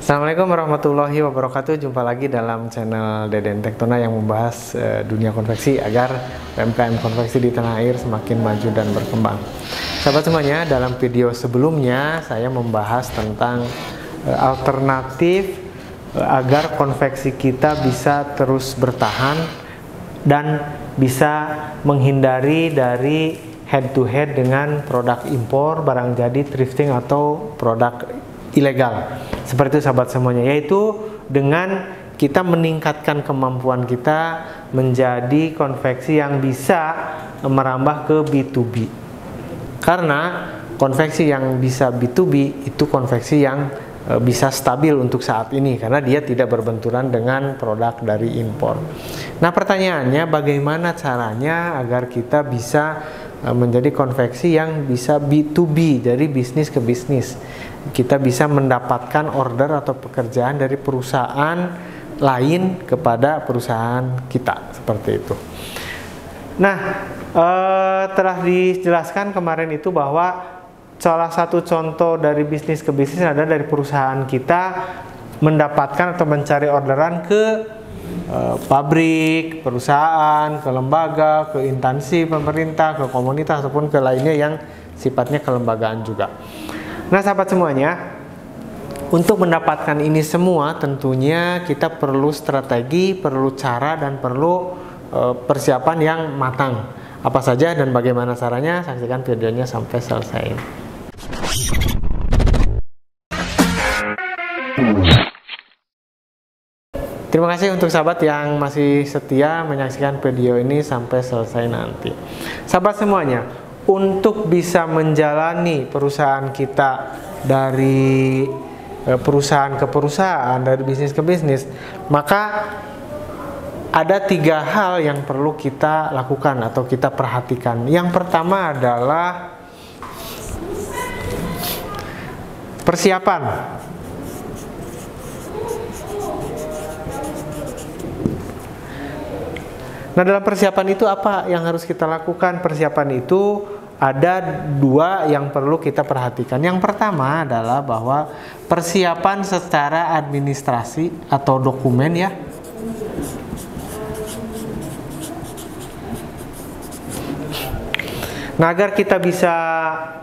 Assalamualaikum warahmatullahi wabarakatuh. Jumpa lagi dalam channel Deden Tektona yang membahas dunia konveksi agar UMKM konveksi di tanah air semakin maju dan berkembang. Sahabat semuanya, dalam video sebelumnya saya membahas tentang alternatif agar konveksi kita bisa terus bertahan dan bisa menghindari dari head to head dengan produk impor, barang jadi, thrifting atau produk ilegal. Seperti itu sahabat semuanya, yaitu dengan kita meningkatkan kemampuan kita menjadi konveksi yang bisa merambah ke B2B. Karena konveksi yang bisa B2B itu konveksi yang bisa stabil untuk saat ini karena dia tidak berbenturan dengan produk dari impor. Nah, pertanyaannya bagaimana caranya agar kita bisa menjadi konveksi yang bisa B2B, dari bisnis ke bisnis. Kita bisa mendapatkan order atau pekerjaan dari perusahaan lain kepada perusahaan kita, seperti itu. Nah, telah dijelaskan kemarin itu bahwa salah satu contoh dari bisnis ke bisnis adalah dari perusahaan kita mendapatkan atau mencari orderan ke pabrik, perusahaan, ke lembaga, ke instansi pemerintah, ke komunitas ataupun ke lainnya yang sifatnya kelembagaan juga. Nah, sahabat semuanya, untuk mendapatkan ini semua tentunya kita perlu strategi, perlu cara, dan perlu persiapan yang matang. Apa saja dan bagaimana caranya? Saksikan videonya sampai selesai. Terima kasih untuk sahabat yang masih setia menyaksikan video ini sampai selesai nanti. Sahabat semuanya, untuk bisa menjalani perusahaan kita dari perusahaan ke perusahaan, dari bisnis ke bisnis, maka ada 3 hal yang perlu kita lakukan atau kita perhatikan. Yang pertama adalah persiapan. Nah, dalam persiapan itu apa yang harus kita lakukan? Persiapan itu ada 2 yang perlu kita perhatikan. Yang pertama adalah bahwa persiapan secara administrasi atau dokumen ya. Nah, agar kita bisa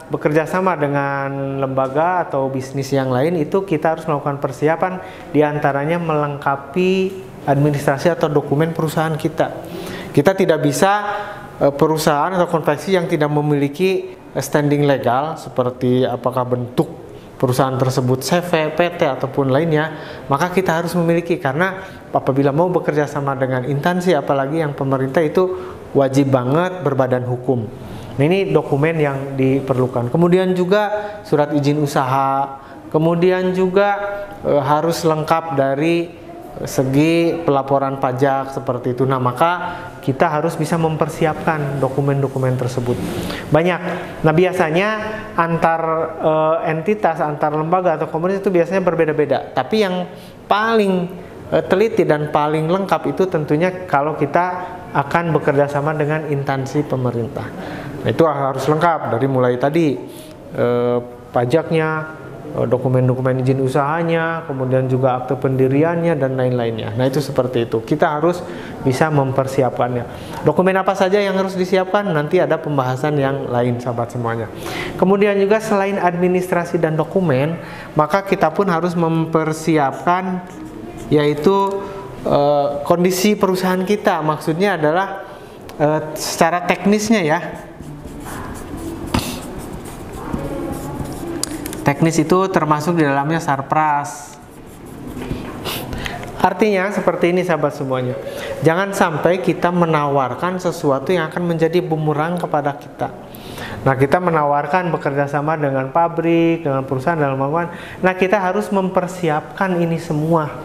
bekerja sama dengan lembaga atau bisnis yang lain, itu kita harus melakukan persiapan, diantaranya melengkapi administrasi atau dokumen perusahaan kita. Kita tidak bisa perusahaan atau konveksi yang tidak memiliki standing legal seperti apakah bentuk perusahaan tersebut CV, PT ataupun lainnya, maka kita harus memiliki, karena apabila mau bekerja sama dengan instansi apalagi yang pemerintah itu wajib banget berbadan hukum. Nah, ini dokumen yang diperlukan. Kemudian juga surat izin usaha, kemudian juga harus lengkap dari segi pelaporan pajak seperti itu. Nah, maka kita harus bisa mempersiapkan dokumen-dokumen tersebut. Banyak. Nah, biasanya antar entitas, antar lembaga atau komunitas itu biasanya berbeda-beda. Tapi yang paling teliti dan paling lengkap itu tentunya kalau kita akan bekerja sama dengan instansi pemerintah. Nah, itu harus lengkap dari mulai tadi pajaknya, dokumen-dokumen izin usahanya, kemudian juga akte pendiriannya dan lain-lainnya. Nah, itu seperti itu. Kita harus bisa mempersiapkannya. Dokumen apa saja yang harus disiapkan? Nanti ada pembahasan yang lain, sahabat semuanya. Kemudian juga selain administrasi dan dokumen, maka kita pun harus mempersiapkan yaitu kondisi perusahaan kita. Maksudnya adalah secara teknisnya ya. Teknis itu termasuk di dalamnya sarpras. Artinya seperti ini sahabat semuanya. Jangan sampai kita menawarkan sesuatu yang akan menjadi bumerang kepada kita. Nah, kita menawarkan bekerja sama dengan pabrik, dengan perusahaan dalam melakukan. Nah, kita harus mempersiapkan ini semua.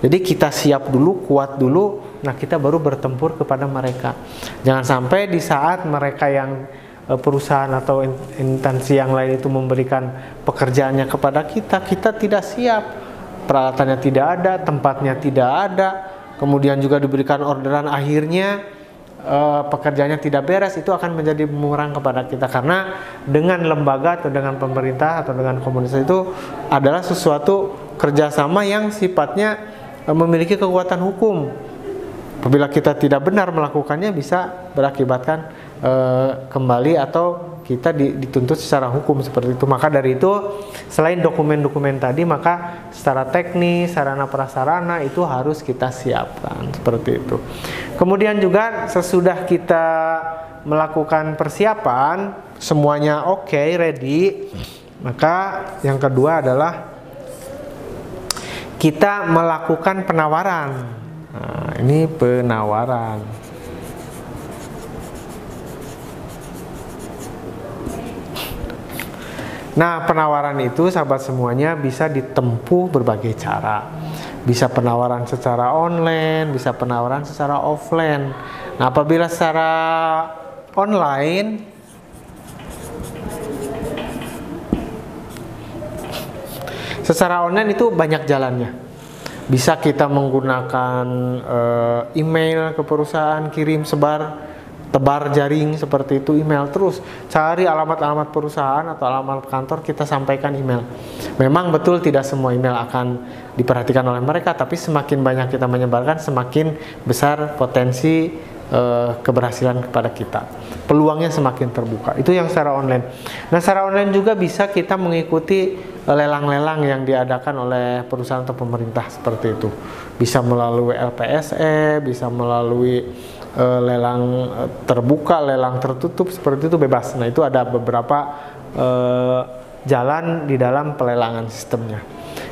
Jadi kita siap dulu, kuat dulu. Nah, kita baru bertempur kepada mereka. Jangan sampai di saat mereka yang perusahaan atau instansi yang lain itu memberikan pekerjaannya kepada kita, kita tidak siap, peralatannya tidak ada, tempatnya tidak ada, kemudian juga diberikan orderan, akhirnya pekerjaannya tidak beres, itu akan menjadi bumerang kepada kita. Karena dengan lembaga atau dengan pemerintah atau dengan komunitas itu adalah sesuatu kerjasama yang sifatnya memiliki kekuatan hukum. Apabila kita tidak benar melakukannya bisa berakibatkan kembali atau kita dituntut secara hukum seperti itu. Maka dari itu selain dokumen-dokumen tadi, maka secara teknis, sarana prasarana itu harus kita siapkan seperti itu. Kemudian juga sesudah kita melakukan persiapan, semuanya oke, ready, maka yang kedua adalah kita melakukan penawaran. Nah, ini penawaran. Nah, penawaran itu sahabat semuanya bisa ditempuh berbagai cara. Bisa penawaran secara online, bisa penawaran secara offline. Nah, apabila secara online, itu banyak jalannya. Bisa kita menggunakan email ke perusahaan, kirim, sebar, tebar jaring seperti itu, email, terus cari alamat-alamat perusahaan atau alamat kantor, kita sampaikan email. Memang betul tidak semua email akan diperhatikan oleh mereka, tapi semakin banyak kita menyebarkan, semakin besar potensi keberhasilan kepada kita. Peluangnya semakin terbuka. Itu yang secara online. Nah, secara online juga bisa kita mengikuti lelang-lelang yang diadakan oleh perusahaan atau pemerintah seperti itu. Bisa melalui LPSE, bisa melalui lelang terbuka, lelang tertutup, seperti itu bebas. Nah, itu ada beberapa jalan di dalam pelelangan sistemnya.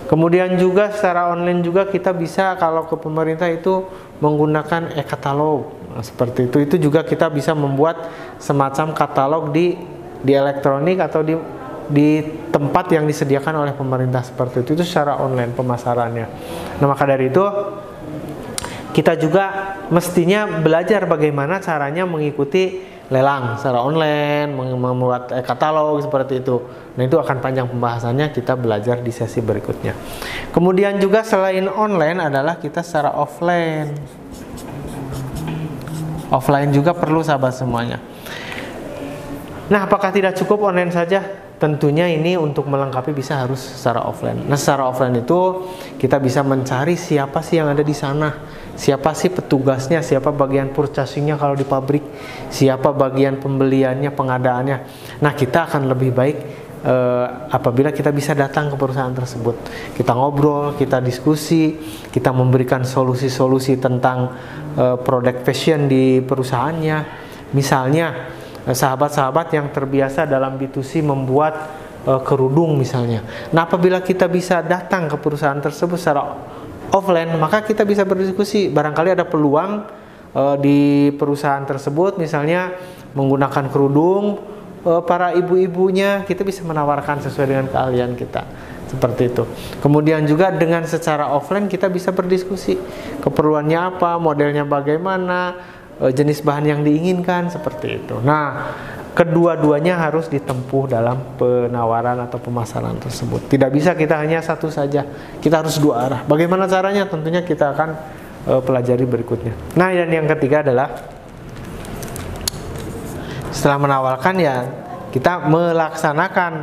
Kemudian juga secara online juga kita bisa, kalau ke pemerintah itu menggunakan e-katalog. Nah, seperti itu juga kita bisa membuat semacam katalog di elektronik atau di tempat yang disediakan oleh pemerintah seperti itu secara online pemasarannya. Nah, maka dari itu kita juga mestinya belajar bagaimana caranya mengikuti lelang secara online, membuat katalog seperti itu. Nah, itu akan panjang pembahasannya, kita belajar di sesi berikutnya. Kemudian juga selain online adalah kita secara offline. Offline juga perlu sahabat semuanya. Nah, apakah tidak cukup online saja? Tentunya ini untuk melengkapi bisa harus secara offline. Nah, secara offline itu kita bisa mencari siapa sih yang ada di sana, siapa sih petugasnya, siapa bagian purchasingnya kalau di pabrik, siapa bagian pembeliannya, pengadaannya. Nah, kita akan lebih baik apabila kita bisa datang ke perusahaan tersebut. Kita ngobrol, kita diskusi, kita memberikan solusi-solusi tentang produk fashion di perusahaannya. Misalnya sahabat-sahabat yang terbiasa dalam B2C membuat kerudung misalnya. Nah, apabila kita bisa datang ke perusahaan tersebut secara offline, maka kita bisa berdiskusi. Barangkali ada peluang di perusahaan tersebut misalnya menggunakan kerudung para ibu-ibunya, kita bisa menawarkan sesuai dengan keahlian kita. Seperti itu. Kemudian juga dengan secara offline kita bisa berdiskusi. Keperluannya apa, modelnya bagaimana, jenis bahan yang diinginkan, seperti itu. Nah, kedua-duanya harus ditempuh dalam penawaran atau pemasaran tersebut. Tidak bisa kita hanya satu saja, kita harus dua arah. Bagaimana caranya? Tentunya kita akan pelajari berikutnya. Nah, dan yang ketiga adalah setelah menawarkan ya kita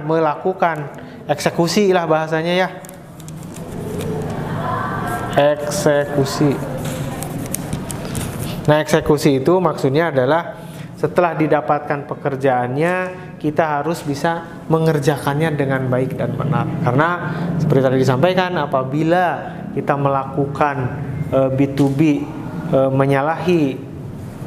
melakukan eksekusi lah bahasanya ya, eksekusi. Nah, eksekusi itu maksudnya adalah setelah didapatkan pekerjaannya, kita harus bisa mengerjakannya dengan baik dan benar. Karena seperti tadi disampaikan, apabila kita melakukan B2B menyalahi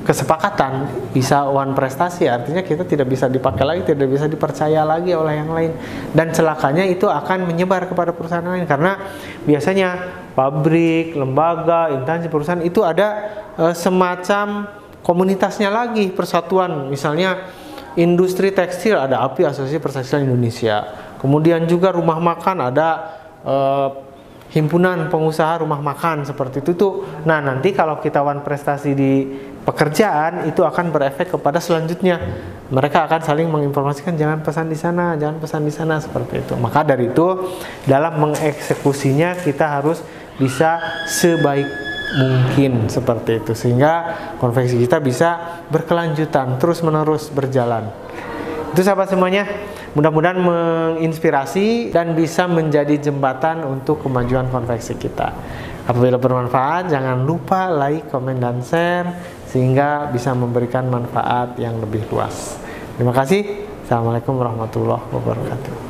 kesepakatan, bisa one prestasi, artinya kita tidak bisa dipakai lagi, tidak bisa dipercaya lagi oleh yang lain, dan celakanya itu akan menyebar kepada perusahaan lain. Karena biasanya pabrik, lembaga, instansi perusahaan itu ada semacam komunitasnya lagi, persatuan. Misalnya industri tekstil ada API, Asosiasi Pertekstilan Indonesia. Kemudian juga rumah makan ada himpunan pengusaha rumah makan, seperti itu tuh. Nah, nanti kalau kita one prestasi di pekerjaan itu akan berefek kepada selanjutnya. Mereka akan saling menginformasikan, jangan pesan di sana, jangan pesan di sana, seperti itu. Maka dari itu dalam mengeksekusinya kita harus bisa sebaik mungkin, seperti itu, sehingga konveksi kita bisa berkelanjutan, terus menerus berjalan. Itu sahabat semuanya. Mudah-mudahan menginspirasi dan bisa menjadi jembatan untuk kemajuan konveksi kita. Apabila bermanfaat, jangan lupa like, komen, dan share sehingga bisa memberikan manfaat yang lebih luas. Terima kasih. Assalamualaikum warahmatullahi wabarakatuh.